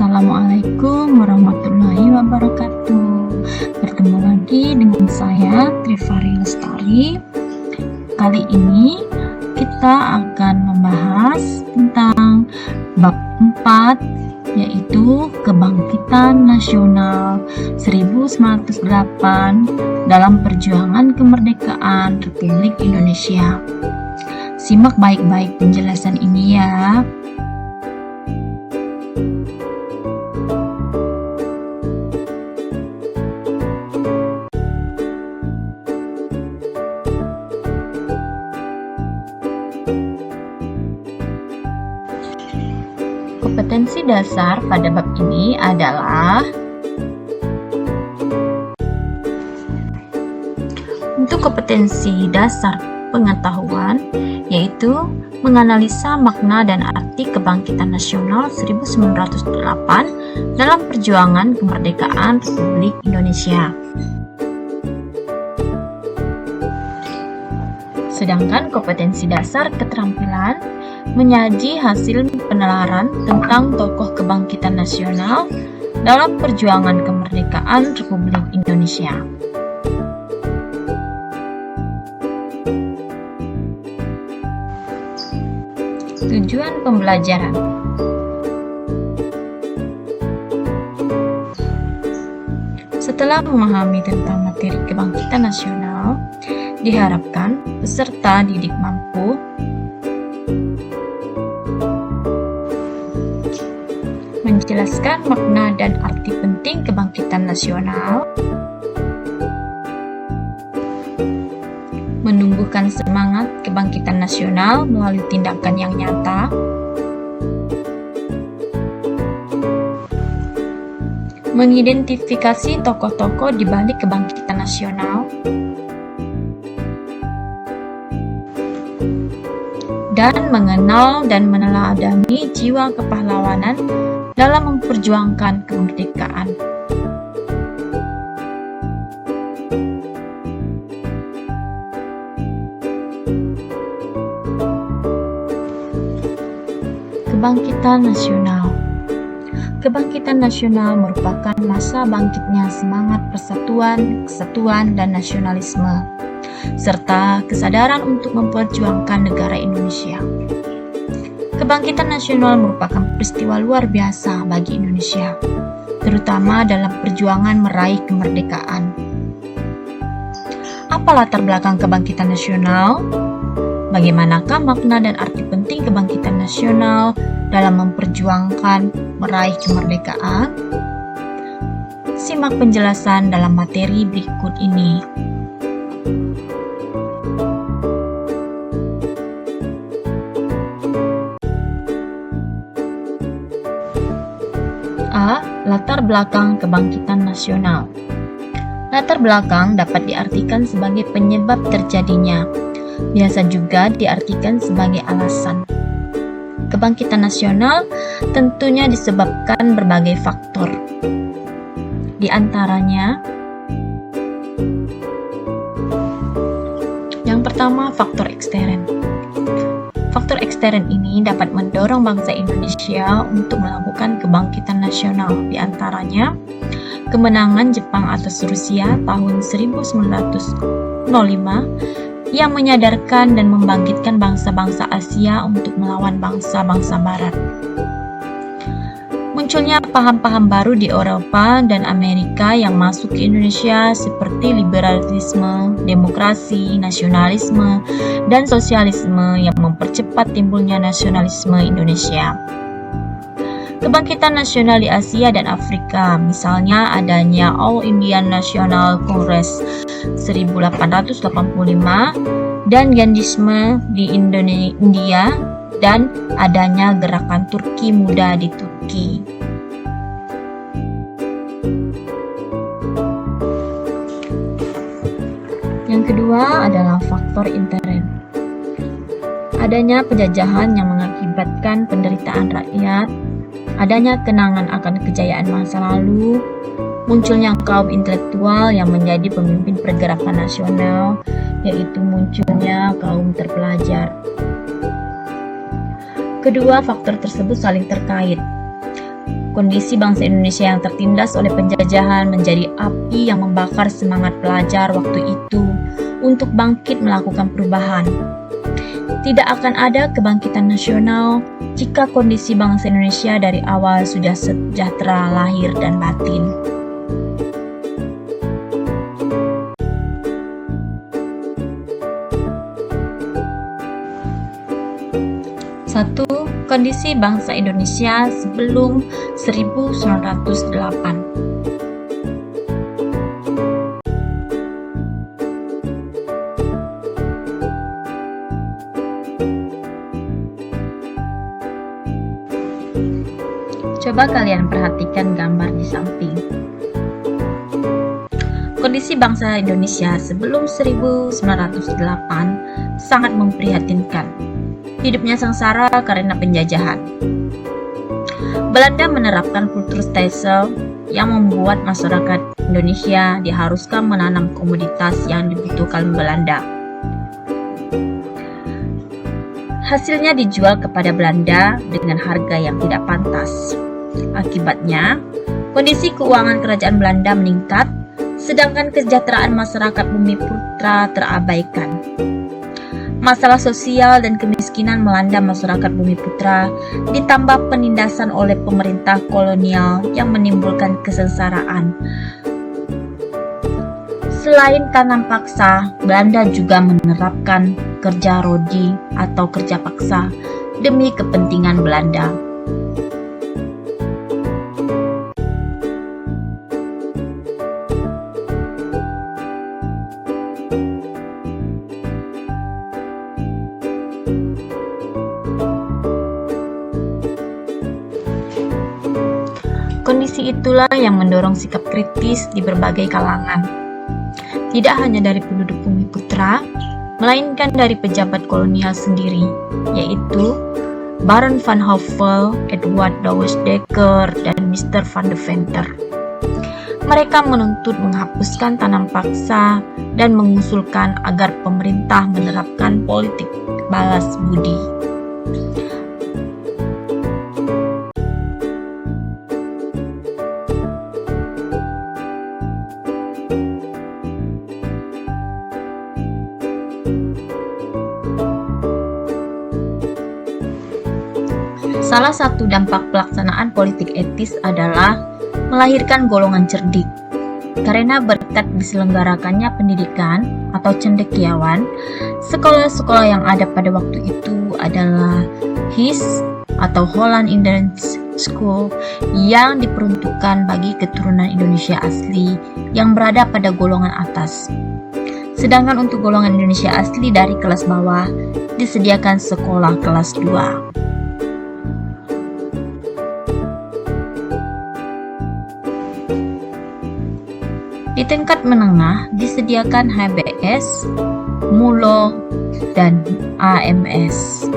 Assalamualaikum warahmatullahi wabarakatuh. Bertemu lagi dengan saya Trivari Lestari. Kali ini kita akan membahas tentang bab 4, yaitu Kebangkitan Nasional 1908 dalam perjuangan kemerdekaan Republik Indonesia. Simak baik-baik penjelasan ini ya. Kompetensi dasar pada bab ini adalah untuk kompetensi dasar pengetahuan, yaitu menganalisa makna dan arti kebangkitan nasional 1908 dalam perjuangan kemerdekaan Republik Indonesia. Sedangkan kompetensi dasar keterampilan menyaji hasil penelaran tentang tokoh kebangkitan nasional dalam perjuangan kemerdekaan Republik Indonesia. Tujuan pembelajaran. Setelah memahami tentang materi kebangkitan nasional, diharapkan peserta didik mampu menjelaskan makna dan arti penting kebangkitan nasional, menumbuhkan semangat kebangkitan nasional melalui tindakan yang nyata, mengidentifikasi tokoh-tokoh di balik kebangkitan nasional, dan mengenal dan meneladani jiwa kepahlawanan dalam memperjuangkan kemerdekaan. Kebangkitan nasional. Kebangkitan nasional merupakan masa bangkitnya semangat persatuan, kesatuan, dan nasionalisme, serta kesadaran untuk memperjuangkan negara Indonesia. Kebangkitan nasional merupakan peristiwa luar biasa bagi Indonesia, terutama dalam perjuangan meraih kemerdekaan. Apa latar belakang kebangkitan nasional? Bagaimanakah makna dan arti penting kebangkitan nasional dalam memperjuangkan meraih kemerdekaan? Simak penjelasan dalam materi berikut ini. A. Latar belakang kebangkitan nasional. Latar belakang dapat diartikan sebagai penyebab terjadinya, biasa juga diartikan sebagai alasan. Kebangkitan nasional tentunya disebabkan berbagai faktor. Di antaranya, yang pertama, faktor ekstern. Faktor ekstern ini dapat mendorong bangsa Indonesia untuk melakukan kebangkitan nasional, di antaranya kemenangan Jepang atas Rusia tahun 1905 yang menyadarkan dan membangkitkan bangsa-bangsa Asia untuk melawan bangsa-bangsa Barat. Munculnya paham-paham baru di Eropa dan Amerika yang masuk ke Indonesia seperti liberalisme, demokrasi, nasionalisme, dan sosialisme yang mempercepat timbulnya nasionalisme Indonesia. Kebangkitan nasional di Asia dan Afrika, misalnya adanya All Indian National Congress 1885 dan Gandhisme di India, dan adanya gerakan Turki Muda di Turki. Yang kedua adalah faktor intern. Adanya penjajahan yang mengakibatkan penderitaan rakyat, adanya kenangan akan kejayaan masa lalu, munculnya kaum intelektual yang menjadi pemimpin pergerakan nasional, yaitu munculnya kaum terpelajar. Kedua faktor tersebut saling terkait. kondisi bangsa Indonesia yang tertindas oleh penjajahan menjadi api yang membakar semangat pelajar waktu itu untuk bangkit melakukan perubahan. Tidak akan ada kebangkitan nasional jika kondisi bangsa Indonesia dari awal sudah sejahtera lahir dan batin. Satu, kondisi bangsa Indonesia sebelum 1908. Coba kalian perhatikan gambar di samping. Kondisi bangsa Indonesia sebelum 1908 sangat memprihatinkan. Hidupnya sengsara karena penjajahan. Belanda menerapkan kultur stelsel yang membuat masyarakat Indonesia diharuskan menanam komoditas yang dibutuhkan Belanda. Hasilnya dijual kepada Belanda dengan harga yang tidak pantas. Akibatnya, kondisi keuangan kerajaan Belanda meningkat, sedangkan kesejahteraan masyarakat Bumiputra terabaikan. Masalah sosial dan kemiskinan melanda masyarakat Bumiputra, ditambah penindasan oleh pemerintah kolonial yang menimbulkan kesengsaraan. Selain tanam paksa, Belanda juga menerapkan kerja rodi atau kerja paksa demi kepentingan Belanda. Kondisi itulah yang mendorong sikap kritis di berbagai kalangan. Tidak hanya dari penduduk Bumiputra, melainkan dari pejabat kolonial sendiri, yaitu Baron van Hove, Edward Douwes Dekker, dan Mr. van de Venter. Mereka menuntut menghapuskan tanam paksa dan mengusulkan agar pemerintah menerapkan politik balas budi. Salah satu dampak pelaksanaan politik etis adalah melahirkan golongan cerdik. Karena berkat diselenggarakannya pendidikan atau cendekiawan, sekolah-sekolah yang ada pada waktu itu adalah HIS atau Holland Indians School yang diperuntukkan bagi keturunan Indonesia asli yang berada pada golongan atas. Sedangkan untuk golongan Indonesia asli dari kelas bawah disediakan sekolah kelas 2. Di tingkat menengah disediakan HBS, MULO, dan AMS.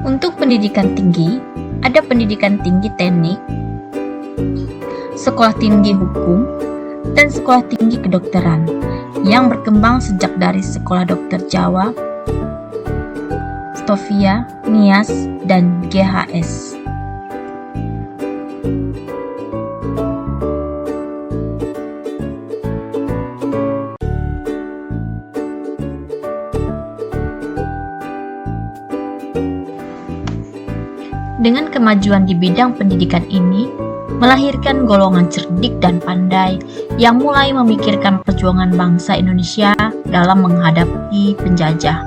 Untuk pendidikan tinggi, ada pendidikan tinggi teknik, sekolah tinggi hukum, dan sekolah tinggi kedokteran yang berkembang sejak dari Sekolah Dokter Jawa, Stovia, Nias, dan GHS. Dengan kemajuan di bidang pendidikan ini, melahirkan golongan cerdik dan pandai yang mulai memikirkan perjuangan bangsa Indonesia dalam menghadapi penjajah.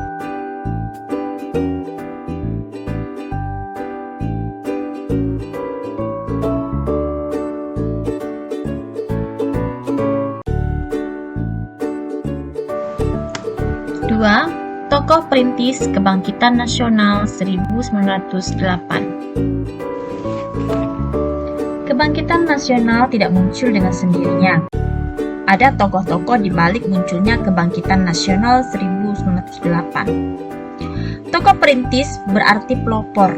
Dua, tokoh perintis Kebangkitan Nasional 1908. Kebangkitan nasional tidak muncul dengan sendirinya. Ada tokoh-tokoh di balik munculnya Kebangkitan Nasional 1908. Tokoh perintis berarti pelopor,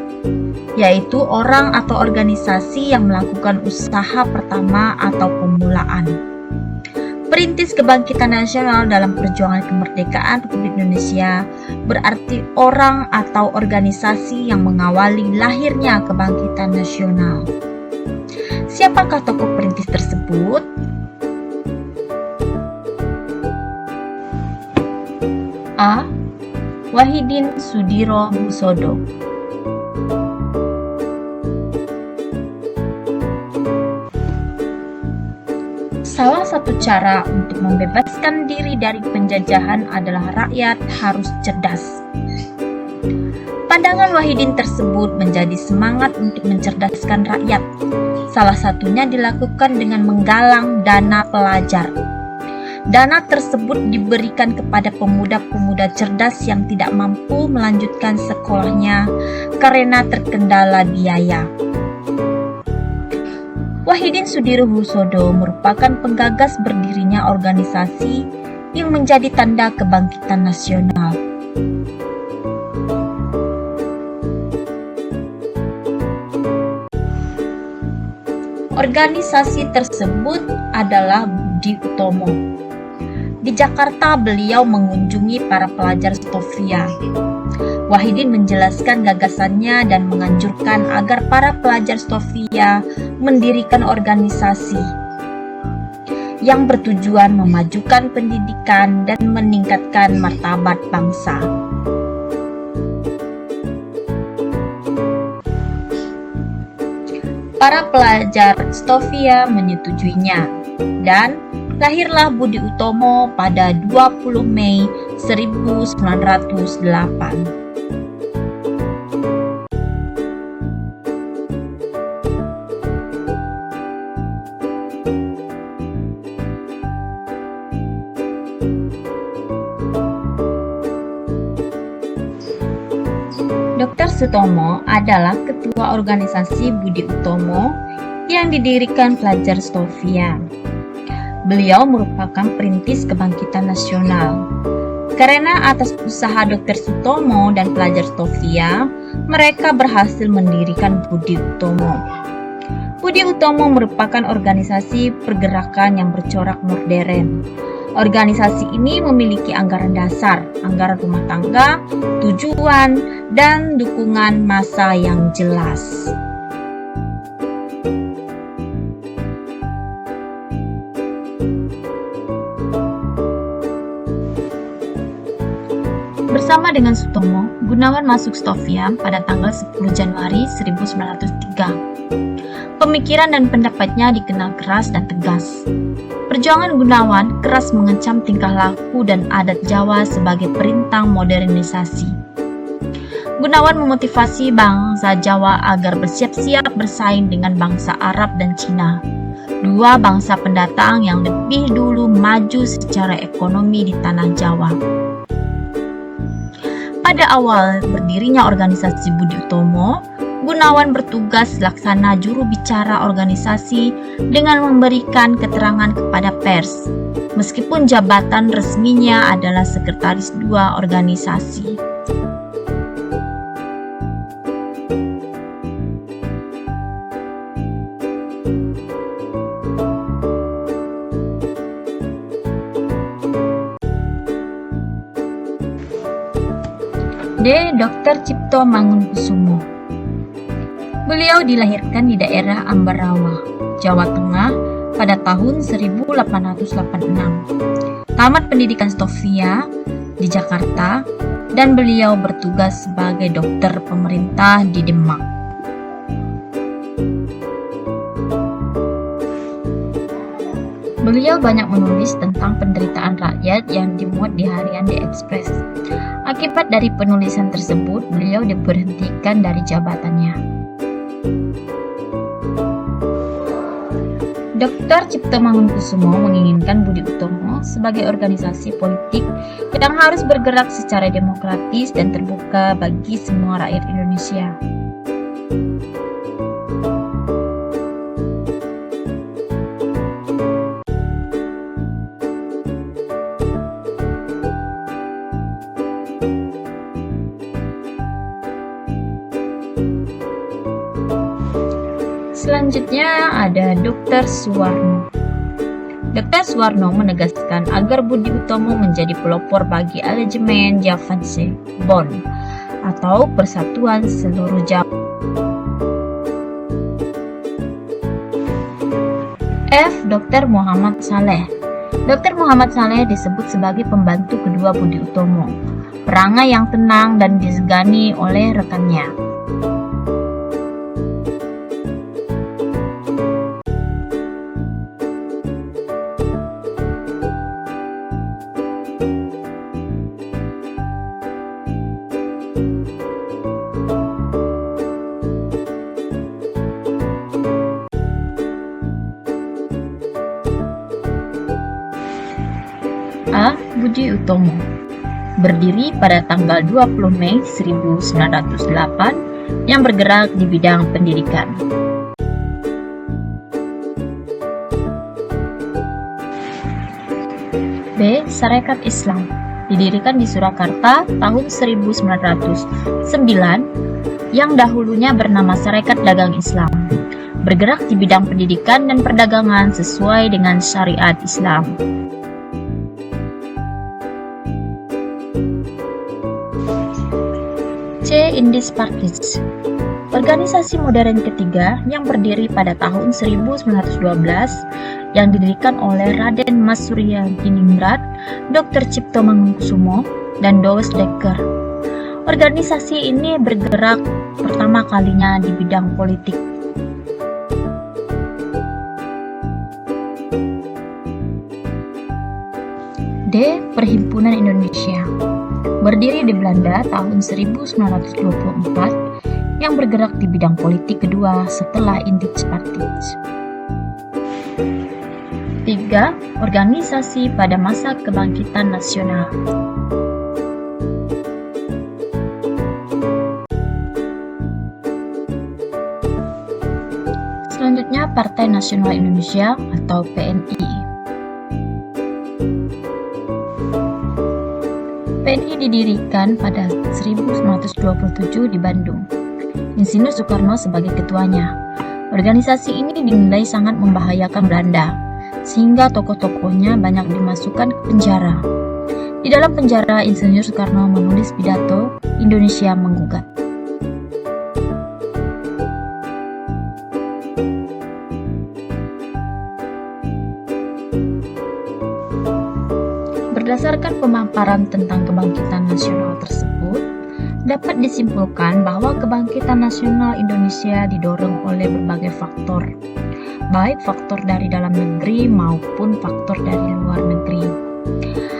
yaitu orang atau organisasi yang melakukan usaha pertama atau pemulaan. Perintis kebangkitan nasional dalam perjuangan kemerdekaan Republik Indonesia berarti orang atau organisasi yang mengawali lahirnya kebangkitan nasional. Siapakah tokoh perintis tersebut? A. Wahidin Sudirohusodo. Salah satu cara untuk membebaskan diri dari penjajahan adalah rakyat harus cerdas. Pandangan Wahidin tersebut menjadi semangat untuk mencerdaskan rakyat. Salah satunya dilakukan dengan menggalang dana pelajar. Dana tersebut diberikan kepada pemuda-pemuda cerdas yang tidak mampu melanjutkan sekolahnya karena terkendala biaya. Wahidin Sudirohusodo merupakan penggagas berdirinya organisasi yang menjadi tanda kebangkitan nasional. Organisasi tersebut adalah Budi Utomo. Di Jakarta, beliau mengunjungi para pelajar Stovia. Wahidin menjelaskan gagasannya dan menganjurkan agar para pelajar Stovia mendirikan organisasi yang bertujuan memajukan pendidikan dan meningkatkan martabat bangsa. Para pelajar Stovia menyetujuinya dan lahirlah Budi Utomo pada 20 Mei 1908. Dr. Sutomo adalah ketua organisasi Budi Utomo yang didirikan pelajar Stovia. Beliau merupakan perintis kebangkitan nasional. Karena atas usaha Dr. Sutomo dan pelajar Stovia, mereka berhasil mendirikan Budi Utomo. Budi Utomo merupakan organisasi pergerakan yang bercorak modern. Organisasi ini memiliki anggaran dasar, anggaran rumah tangga, tujuan, dan dukungan massa yang jelas. Bersama dengan Sutomo, Gunawan masuk Stovia pada tanggal 10 Januari 1903. Pemikiran dan pendapatnya dikenal keras dan tegas. Perjuangan Gunawan keras mengecam tingkah laku dan adat Jawa sebagai perintang modernisasi. Gunawan memotivasi bangsa Jawa agar bersiap-siap bersaing dengan bangsa Arab dan Cina, dua bangsa pendatang yang lebih dulu maju secara ekonomi di tanah Jawa. Pada awal berdirinya organisasi Budi Utomo, Gunawan bertugas laksana juru bicara organisasi dengan memberikan keterangan kepada pers, meskipun jabatan resminya adalah sekretaris dua organisasi. D. Dr. Cipto Mangunkusumo. Beliau dilahirkan di daerah Ambarawa, Jawa Tengah pada tahun 1886. Tamat pendidikan Stovia di Jakarta dan beliau bertugas sebagai dokter pemerintah di Demak. Beliau banyak menulis tentang penderitaan rakyat yang dimuat di harian The Express. Akibat dari penulisan tersebut, beliau diberhentikan dari jabatannya. Dr. Cipto Mangunkusumo menginginkan Budi Utomo sebagai organisasi politik yang harus bergerak secara demokratis dan terbuka bagi semua rakyat Indonesia. Selanjutnya ada Dr. Suwarno. Dr. Suwarno menegaskan agar Budi Utomo menjadi pelopor bagi Allegemen Javaanse Bond atau Persatuan Seluruh Jawa. F. Dr. Muhammad Saleh. Dr. Muhammad Saleh disebut sebagai pembantu kedua Budi Utomo, perangai yang tenang dan disegani oleh rekannya. A. Budi Utomo. Berdiri pada tanggal 20 Mei 1908 yang bergerak di bidang pendidikan. B. Sarekat Islam. Didirikan di Surakarta tahun 1909 yang dahulunya bernama Sarekat Dagang Islam. Bergerak di bidang pendidikan dan perdagangan sesuai dengan syariat Islam. C. Indis Partis. Organisasi modern ketiga yang berdiri pada tahun 1912 yang didirikan oleh Raden Mas Surya Diningrat, Dr. Cipto Mangunkusumo, dan Douwe Dekker. Organisasi ini bergerak pertama kalinya di bidang politik. D. Perhimpunan Indonesia. Berdiri di Belanda tahun 1924 yang bergerak di bidang politik kedua setelah Indis Partis. 3. Organisasi pada masa kebangkitan nasional. Selanjutnya Partai Nasional Indonesia atau PNI. PNI didirikan pada 1927 di Bandung. Insinyur Soekarno sebagai ketuanya. Organisasi ini dinilai sangat membahayakan Belanda, sehingga tokoh-tokohnya banyak dimasukkan ke penjara. Di dalam penjara, Insinyur Soekarno menulis pidato Indonesia Menggugat. Berdasarkan pemaparan tentang kebangkitan nasional tersebut, dapat disimpulkan bahwa kebangkitan nasional Indonesia didorong oleh berbagai faktor, baik faktor dari dalam negeri maupun faktor dari luar negeri.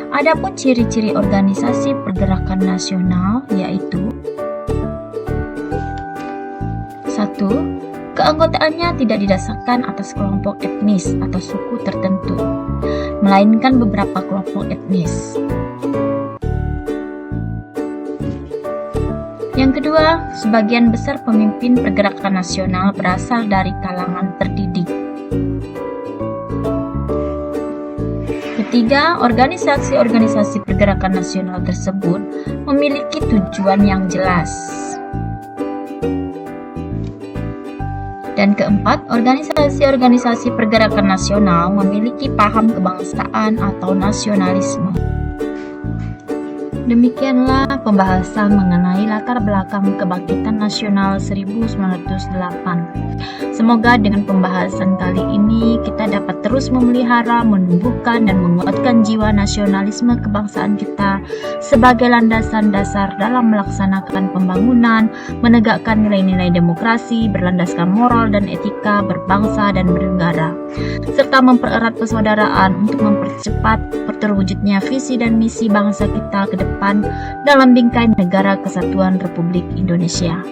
Adapun ciri-ciri organisasi pergerakan nasional yaitu 1. Keanggotaannya tidak didasarkan atas kelompok etnis atau suku tertentu, melainkan beberapa kelompok etnis. Yang kedua, sebagian besar pemimpin pergerakan nasional berasal dari kalangan terdidik. Ketiga, organisasi-organisasi pergerakan nasional tersebut memiliki tujuan yang jelas. Dan keempat, organisasi-organisasi pergerakan nasional memiliki paham kebangsaan atau nasionalisme. Demikianlah pembahasan mengenai latar belakang kebangkitan nasional 1908. Semoga dengan pembahasan kali ini kita dapat terus memelihara, menumbuhkan, dan menguatkan jiwa nasionalisme kebangsaan kita sebagai landasan dasar dalam melaksanakan pembangunan, menegakkan nilai-nilai demokrasi, berlandaskan moral dan etika berbangsa dan bernegara, serta mempererat persaudaraan untuk mempercepat terwujudnya visi dan misi bangsa kita ke depan dalam bingkai negara kesatuan Republik Indonesia.